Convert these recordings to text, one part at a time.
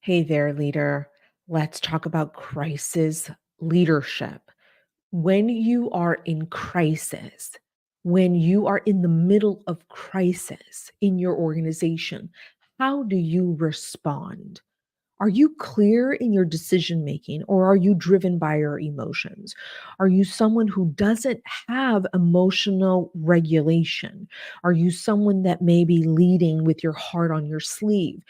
Hey there, leader. Let's talk about crisis leadership. When you are in crisis, when you are in the middle of crisis in your organization, how do you respond? Are you clear in your decision making or are you driven by your emotions? Are you someone who doesn't have emotional regulation? Are you someone that may be leading with your heart on your sleeve?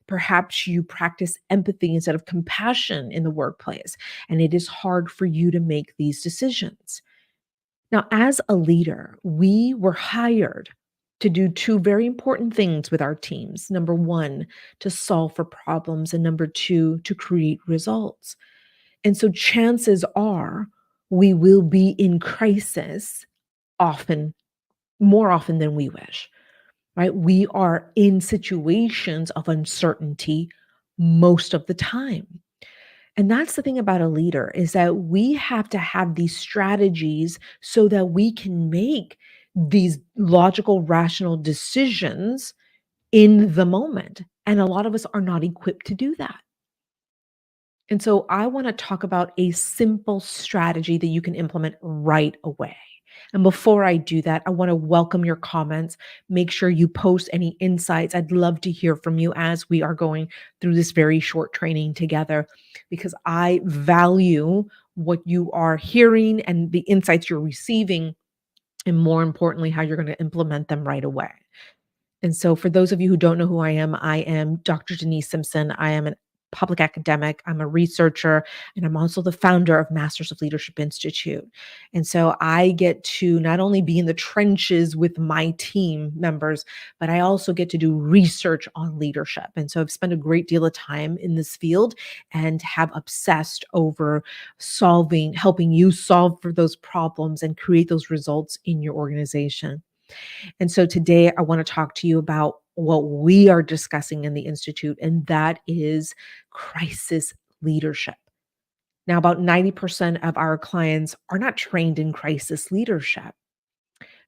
Perhaps you practice empathy instead of compassion in the workplace, and it is hard for you to make these decisions. Now, as a leader, we were hired to do two very important things with our teams. Number one, to solve for problems, and number two, to create results. And so chances are we will be in crisis often, more often than we wish, right? We are in situations of uncertainty most of the time. And that's the thing about a leader is that we have to have these strategies so that we can make these logical, rational decisions in the moment. And a lot of us are not equipped to do that. And so I want to talk about a simple strategy that you can implement right away. And before I do that, I want to welcome your comments. Make sure you post any insights. I'd love to hear from you as we are going through this very short training together because I value what you are hearing and the insights you're receiving, and more importantly, how you're going to implement them right away. And so, for those of you who don't know who I am Dr. Denise Simpson. I am a public academic, I'm a researcher, and I'm also the founder of Masters of Leadership Institute. And so, I get to not only be in the trenches with my team members, but I also get to do research on leadership. And so, I've spent a great deal of time in this field and have obsessed over helping you solve for those problems and create those results in your organization. And so today I want to talk to you about what we are discussing in the Institute, and that is crisis leadership. Now, about 90% of our clients are not trained in crisis leadership.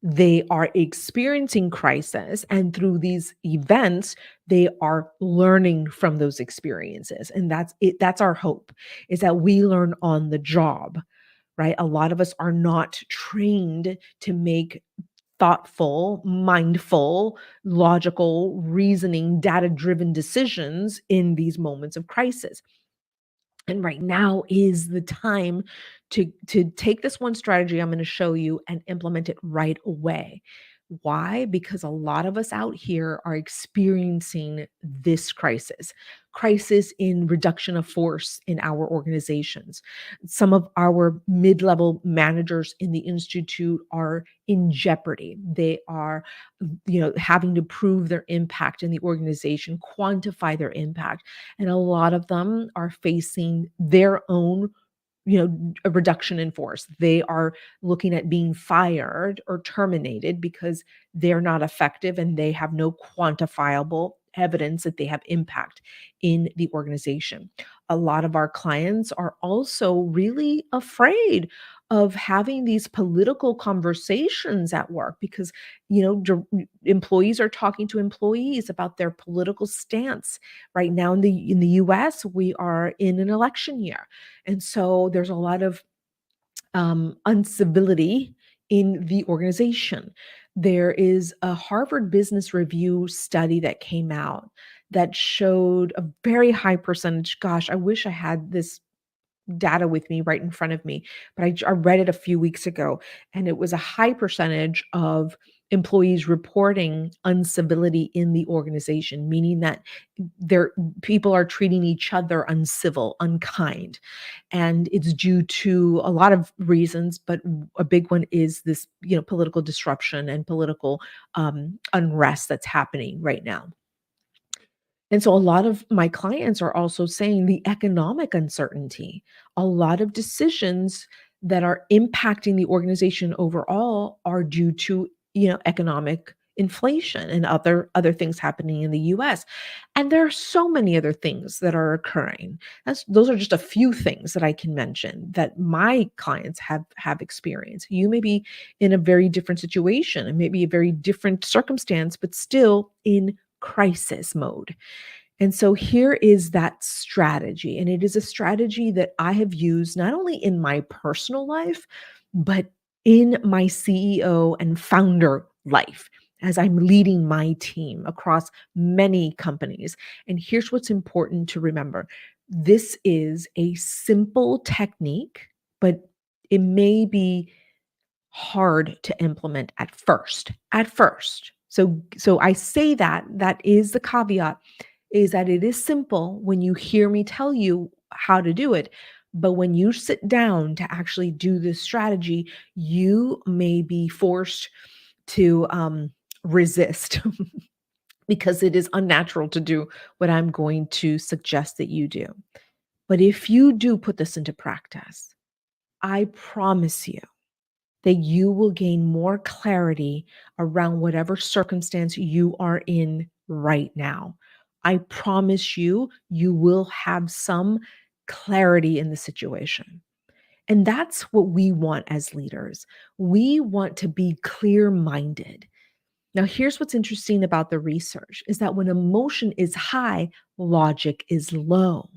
They are experiencing crisis, and through these events, they are learning from those experiences. And that's it. That's our hope, is that we learn on the job, right? A lot of us are not trained to make thoughtful, mindful, logical, reasoning, data-driven decisions in these moments of crisis. And right now is the time to take this one strategy I'm going to show you and implement it right away. Why? Because a lot of us out here are experiencing this crisis in reduction of force in our organizations. Some of our mid-level managers in the institute are in jeopardy. They are, having to prove their impact in the organization, quantify their impact, and a lot of them are facing their own a reduction in force. They are looking at being fired or terminated because they're not effective and they have no quantifiable evidence that they have impact in the organization. A lot of our clients are also really afraid of having these political conversations at work because employees are talking to employees about their political stance. Right now in the US, we are in an election year, and so there's a lot of uncivility in the organization. There is a Harvard Business Review study that came out that showed a very high percentage. Gosh, I wish I had this data with me right in front of me, but I read it a few weeks ago, and it was a high percentage of employees reporting uncivility in the organization, meaning that their people are treating each other uncivil, unkind. And it's due to a lot of reasons, but a big one is this, political disruption and political unrest that's happening right now. And so a lot of my clients are also saying the economic uncertainty, a lot of decisions that are impacting the organization overall are due to, economic inflation and other things happening in the US. And there are so many other things that are occurring. Those are just a few things that I can mention that my clients have experienced. You may be in a very different situation and maybe a very different circumstance, but still in crisis mode. And so here is that strategy. And it is a strategy that I have used not only in my personal life, but in my CEO and founder life as I'm leading my team across many companies. And here's what's important to remember: this is a simple technique, but it may be hard to implement at first. At first. So I say that that is the caveat, is that it is simple when you hear me tell you how to do it. But when you sit down to actually do this strategy, you may be forced to resist because it is unnatural to do what I'm going to suggest that you do. But if you do put this into practice, I promise you that you will gain more clarity around whatever circumstance you are in right now. I promise you, you will have some clarity in the situation. And that's what we want as leaders. We want to be clear minded. Now, here's what's interesting about the research is that when emotion is high, logic is low.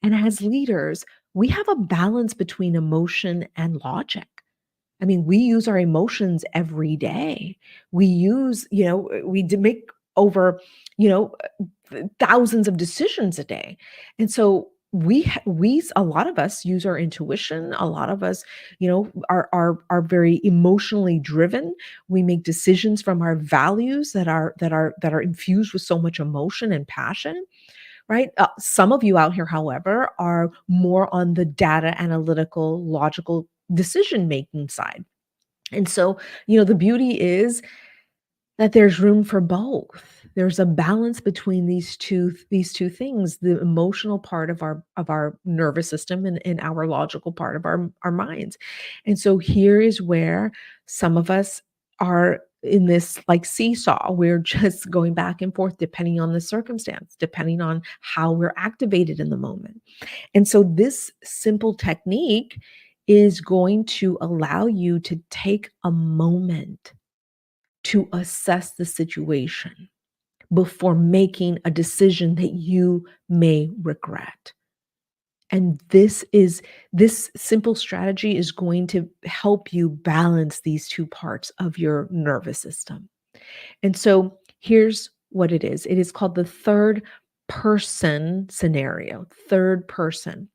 And as leaders, we have a balance between emotion and logic. I mean, we use our emotions every day. We use, make over, thousands of decisions a day. And so a lot of us use our intuition. A lot of us, are very emotionally driven. We make decisions from our values that are infused with so much emotion and passion, right? Some of you out here, however, are more on the data analytical, logical decision making side. And so, the beauty is that there's room for both. There's a balance between these two things, the emotional part of our nervous system and our logical part of our minds. And so here is where some of us are in this like seesaw. We're just going back and forth depending on the circumstance, depending on how we're activated in the moment. And so this simple technique is going to allow you to take a moment to assess the situation before making a decision that you may regret. And this simple strategy is going to help you balance these two parts of your nervous system. And so here's what it is. It is called the third person scenario, third person.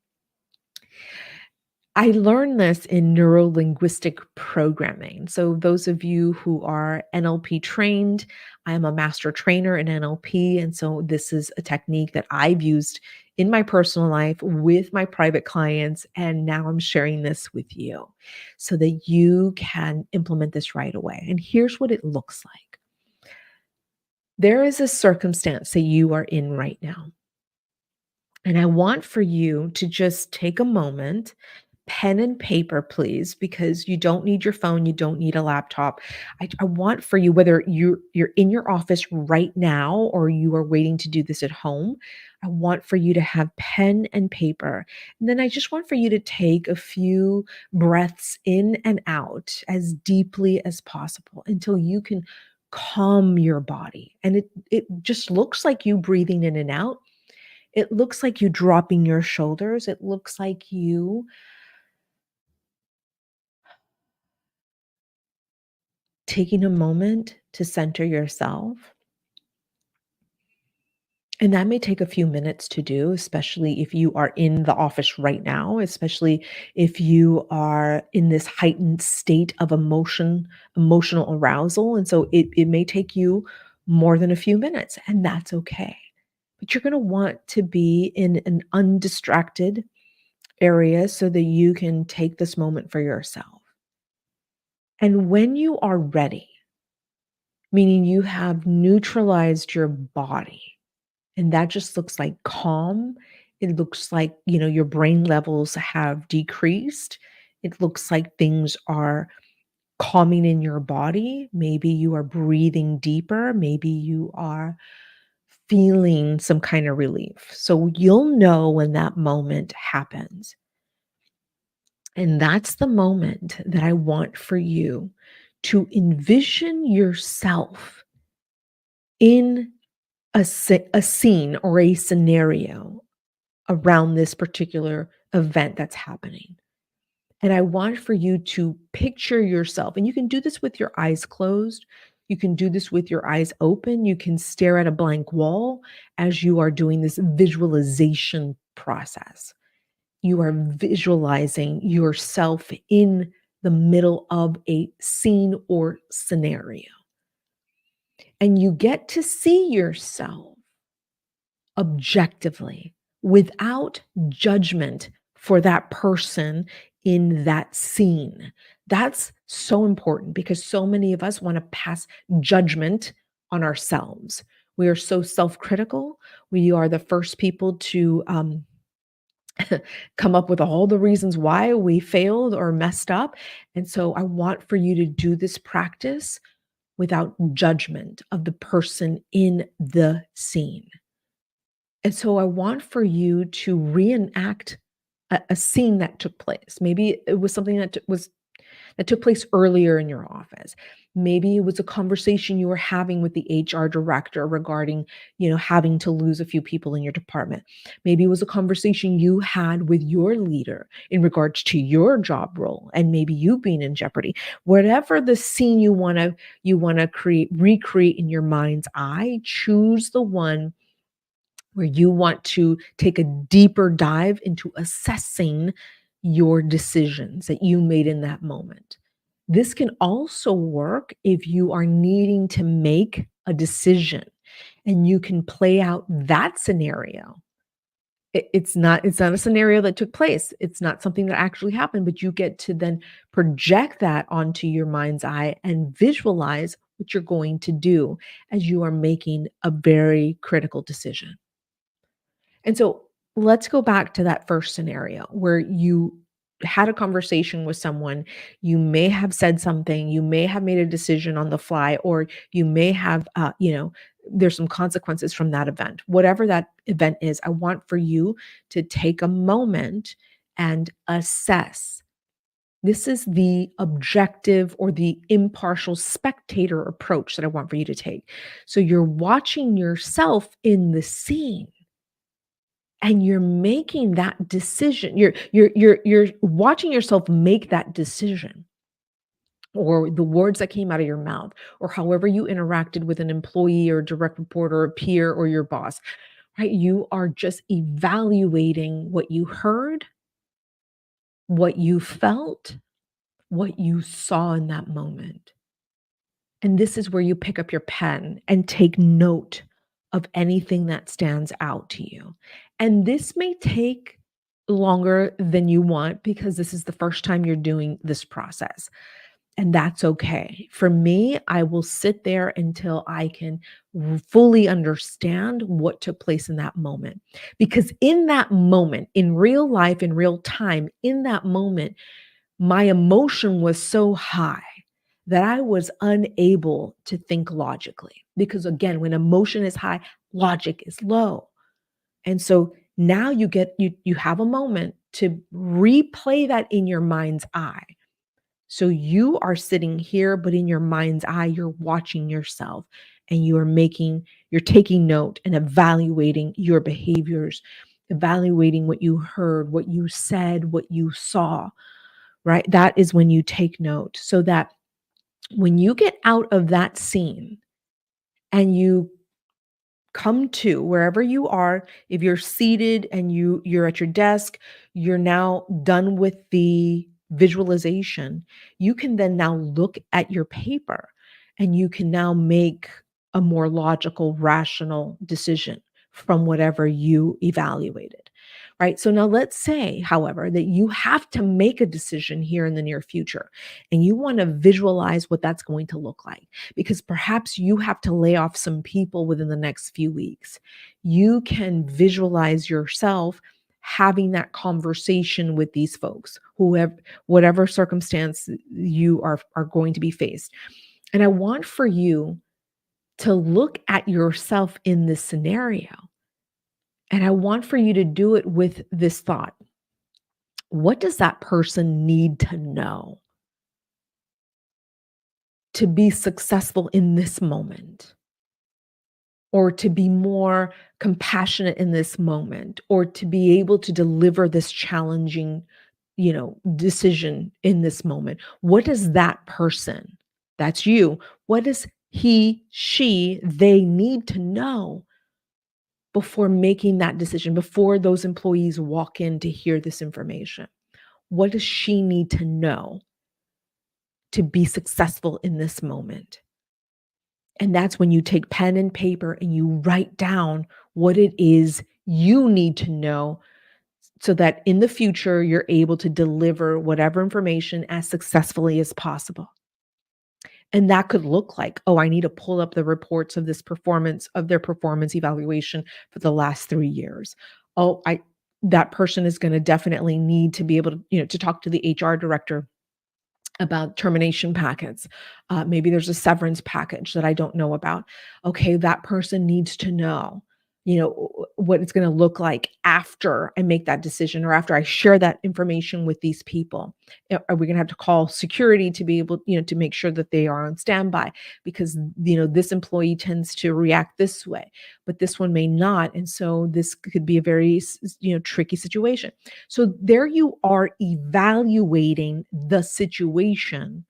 I learned this in neuro-linguistic programming. So those of you who are NLP trained, I am a master trainer in NLP, and so this is a technique that I've used in my personal life with my private clients, and now I'm sharing this with you so that you can implement this right away. And here's what it looks like. There is a circumstance that you are in right now, and I want for you to just take a moment, pen and paper, please, because you don't need your phone, you don't need a laptop. I want for you, whether you're in your office right now or you are waiting to do this at home, I want for you to have pen and paper. And then I just want for you to take a few breaths in and out as deeply as possible until you can calm your body. And it just looks like you breathing in and out. It looks like you dropping your shoulders. It looks like you taking a moment to center yourself. And that may take a few minutes to do, especially if you are in the office right now, especially if you are in this heightened state of emotional arousal. And so it may take you more than a few minutes, and that's okay. But you're going to want to be in an undistracted area so that you can take this moment for yourself. And when you are ready, meaning you have neutralized your body, and that just looks like calm. It looks like, your brain levels have decreased. It looks like things are calming in your body. Maybe you are breathing deeper. Maybe you are feeling some kind of relief. So you'll know when that moment happens. And that's the moment that I want for you to envision yourself in a scene or a scenario around this particular event that's happening. And I want for you to picture yourself, and you can do this with your eyes closed. You can do this with your eyes open. You can stare at a blank wall as you are doing this visualization process. You are visualizing yourself in the middle of a scene or scenario. And you get to see yourself objectively without judgment for that person in that scene. That's so important because so many of us want to pass judgment on ourselves. We are so self critical. We are the first people to come up with all the reasons why we failed or messed up. And so I want for you to do this practice without judgment of the person in the scene. And so I want for you to reenact a scene that took place. Maybe it was something that took place earlier in your office. Maybe it was a conversation you were having with the HR director regarding, having to lose a few people in your department. Maybe it was a conversation you had with your leader in regards to your job role and maybe you being in jeopardy. Whatever the scene you want to recreate in your mind's eye, choose the one where you want to take a deeper dive into assessing your decisions that you made in that moment. This can also work if you are needing to make a decision and you can play out that scenario. It's not a scenario that took place. It's not something that actually happened, but you get to then project that onto your mind's eye and visualize what you're going to do as you are making a very critical decision. And so let's go back to that first scenario where you had a conversation with someone. You may have said something, you may have made a decision on the fly, or you may have, there's some consequences from that event. Whatever that event is, I want for you to take a moment and assess. This is the objective or the impartial spectator approach that I want for you to take. So you're watching yourself in the scene and you're making that decision. You're watching yourself make that decision or the words that came out of your mouth or however you interacted with an employee or direct report or a peer or your boss, right? You are just evaluating what you heard, what you felt, what you saw in that moment. And this is where you pick up your pen and take note of anything that stands out to you. And this may take longer than you want because this is the first time you're doing this process. And that's okay. For me, I will sit there until I can fully understand what took place in that moment. Because in that moment, in real life, in real time, in that moment, my emotion was so high that I was unable to think logically. Because again, when emotion is high, logic is low. And so now you have a moment to replay that in your mind's eye. So you are sitting here, but in your mind's eye, you're watching yourself and you're taking note and evaluating your behaviors, evaluating what you heard, what you said, what you saw, right? That is when you take note so that when you get out of that scene and you come to wherever you are, if you're seated and you're at your desk, you're now done with the visualization, you can then now look at your paper and you can now make a more logical, rational decision from whatever you evaluated. Right. So now let's say, however, that you have to make a decision here in the near future and you want to visualize what that's going to look like because perhaps you have to lay off some people within the next few weeks. You can visualize yourself having that conversation with these folks, whoever, whatever circumstance you are going to be faced. And I want for you to look at yourself in this scenario. And I want for you to do it with this thought. What does that person need to know to be successful in this moment? or to be more compassionate in this moment, or to be able to deliver this challenging, decision in this moment? What does that person, that's you, what does he, she, they need to know before making that decision, before those employees walk in to hear this information? What does she need to know to be successful in this moment? And that's when you take pen and paper and you write down what it is you need to know so that in the future you're able to deliver whatever information as successfully as possible. And that could look like, oh, I need to pull up the reports of their performance evaluation for the last 3 years. Oh, that person is going to definitely need to be able to, to talk to the HR director about termination packets. Maybe there's a severance package that I don't know about. Okay, that person needs to know, what it's going to look like after I make that decision or after I share that information with these people. Are we going to have to call security to be able, to make sure that they are on standby because, this employee tends to react this way, but this one may not. And so this could be a very, tricky situation. So there you are evaluating the situation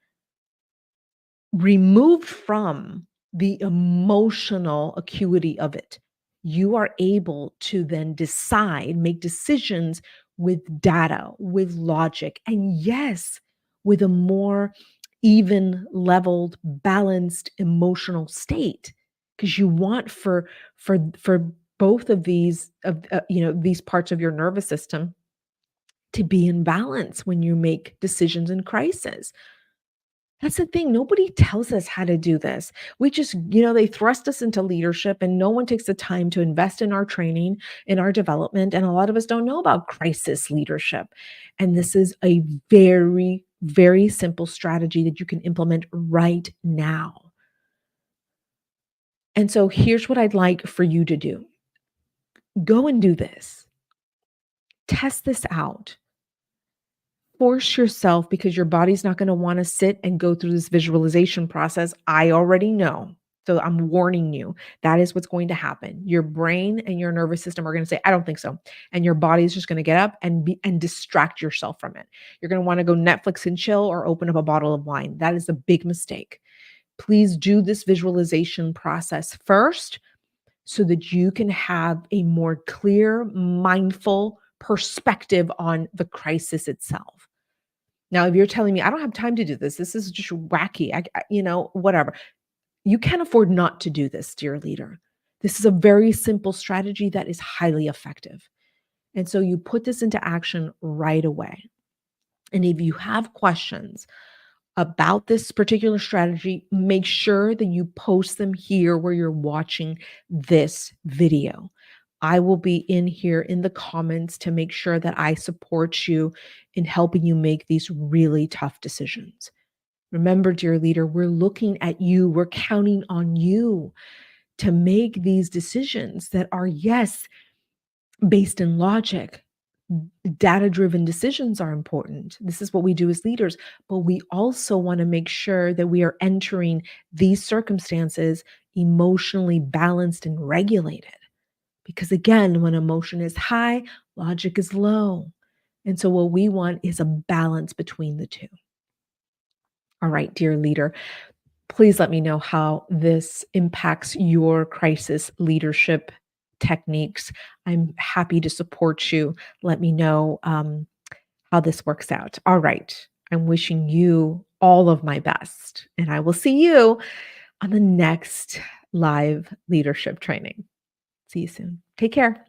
removed from the emotional acuity of it. You are able to then decide, make decisions with data, with logic, and yes, with a more even leveled, balanced emotional state. Because you want for both of these parts of your nervous system to be in balance when you make decisions in crisis. That's the thing. Nobody tells us how to do this. We just, they thrust us into leadership and no one takes the time to invest in our training, in our development. And a lot of us don't know about crisis leadership. And this is a very, very simple strategy that you can implement right now. And so here's what I'd like for you to do. Go and do this. Test this out. Force yourself because your body's not going to want to sit and go through this visualization process. I already know. So I'm warning you, that is what's going to happen. Your brain and your nervous system are going to say, I don't think so. And your body's just going to get up and distract yourself from it. You're going to want to go Netflix and chill or open up a bottle of wine. That is a big mistake. Please do this visualization process first so that you can have a more clear, mindful perspective on the crisis itself. Now, if you're telling me, I don't have time to do this, this is just wacky, whatever. You can't afford not to do this, dear leader. This is a very simple strategy that is highly effective. And so you put this into action right away. And if you have questions about this particular strategy, make sure that you post them here where you're watching this video. I will be in here in the comments to make sure that I support you in helping you make these really tough decisions. Remember, dear leader, we're looking at you. We're counting on you to make these decisions that are, yes, based in logic. Data-driven decisions are important. This is what we do as leaders, but we also want to make sure that we are entering these circumstances emotionally balanced and regulated. Because again, when emotion is high, logic is low. And so what we want is a balance between the two. All right, dear leader, please let me know how this impacts your crisis leadership techniques. I'm happy to support you. Let me know how this works out. All right. I'm wishing you all of my best, and I will see you on the next live leadership training. See you soon. Take care.